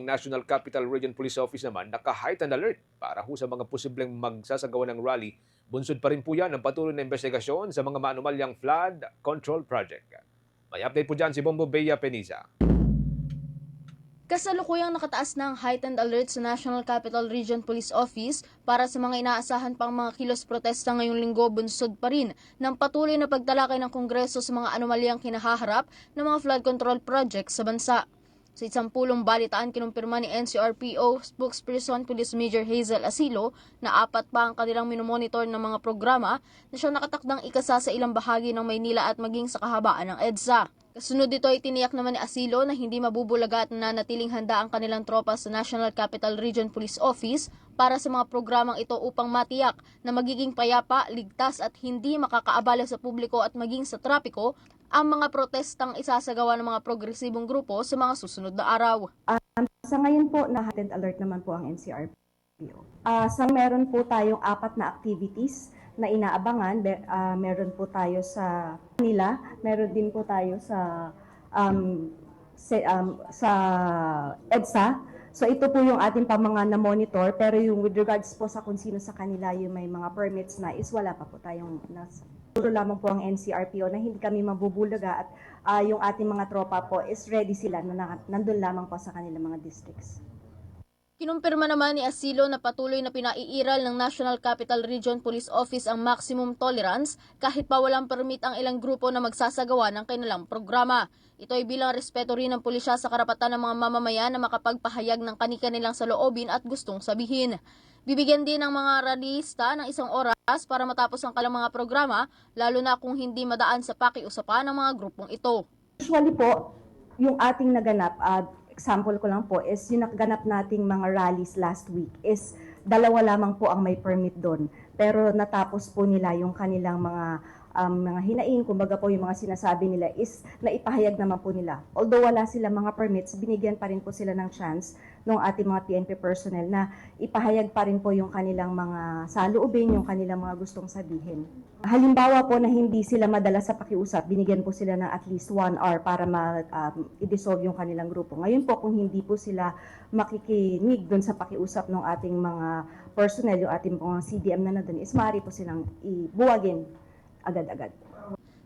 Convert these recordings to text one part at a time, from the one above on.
National Capital Region Police Office naman naka-heightened alert para sa mga posibleng magsasagawa ng rally. Bunsod pa rin po yan ang patuloy na investigasyon sa mga maanumalyang flood control project. May update po dyan si Bombo Bea Peniza. Kasalukuyang nakataas ng heightened alert sa National Capital Region Police Office para sa mga inaasahan pang mga kilos protesta ngayong linggo, bunsod pa rin ng patuloy na pagtalakay ng Kongreso sa mga anomalyang kinahaharap ng mga flood control projects sa bansa. Sa isang pulong balitaan, kinumpirma ni NCRPO spokesperson Police Major Hazel Asilo na 4 pa ang kanilang minomonitor ng mga programa na siyang nakatakdang ikasa sa ilang bahagi ng Maynila at maging sa kahabaan ng EDSA. Kasunod dito ay tiniyak naman ni Asilo na hindi mabubulaga at nanatiling handa ang kanilang tropa sa National Capital Region Police Office para sa mga programang ito upang matiyak na magiging payapa, ligtas at hindi makakaabala sa publiko at maging sa trapiko ang mga protestang isasagawa ng mga progresibong grupo sa mga susunod na araw. Sa ngayon po, na-heightened alert naman po ang NCRPO. Meron po tayong 4 na activities na inaabangan. Meron po tayo sa Manila, meron din po tayo sa EDSA. So ito po yung ating mga na-monitor, pero yung with regards po sa kung sino sa kanila yung may mga permits na is wala pa po tayong nasa. Puro lamang po ang NCRPO na hindi kami mabubulaga at yung ating mga tropa po is ready sila na nandun lamang po sa kanilang mga districts. Kinumpirma naman ni Asilo na patuloy na pinaiiral ng National Capital Region Police Office ang maximum tolerance kahit pa walang permit ang ilang grupo na magsasagawa ng kanilang programa. Ito ay bilang respeto rin ng pulisya sa karapatan ng mga mamamayan na makapagpahayag ng kani-kanilang saloobin at gustong sabihin. Bibigyan din ng mga rallyista ng 1 oras para matapos ang kanilang mga programa, lalo na kung hindi madaan sa pakiusapan ng mga grupong ito. Usually po, yung ating naganap, example ko lang po, is yung naganap nating mga rallies last week is 2 lamang po ang may permit doon. Pero natapos po nila yung kanilang mga hinaing, kumbaga po yung mga sinasabi nila is naipahayag naman po nila. Although wala sila mga permits, binigyan pa rin po sila ng chance ng ating mga PNP personnel na ipahayag pa rin po yung kanilang mga saloobin, yung kanilang mga gustong sabihin. Halimbawa po na hindi sila madala sa pakiusap, binigyan po sila ng at least 1 hour para i-dissolve yung kanilang grupo. Ngayon po kung hindi po sila makikinig doon sa pakiusap ng ating mga personnel, yung ating mga CDM na doon, is maaari po silang ibuwagin agad-agad.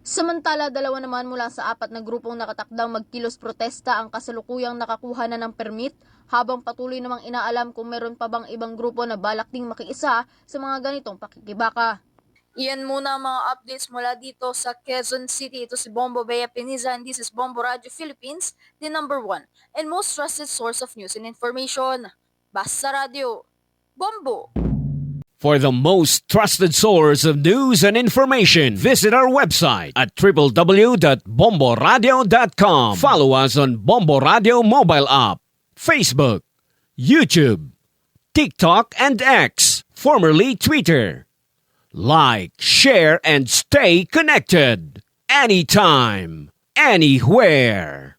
Samantala, 2 naman mula sa 4 na grupong nakatakdang magkilos protesta ang kasalukuyang nakakuha na ng permit, habang patuloy namang inaalam kung meron pa bang ibang grupo na balak ding makiisa sa mga ganitong pakikibaka. Iyan muna ang mga updates mula dito sa Quezon City. Ito si Bombo Bea Peniza and this is Bombo Radio Philippines, the #1 and most trusted source of news and information. Basta Radio, Bombo! For the most trusted source of news and information, visit our website at www.bomboradio.com. Follow us on Bombo Radio mobile app, Facebook, YouTube, TikTok, and X, formerly Twitter. Like, share, and stay connected. Anytime, anywhere.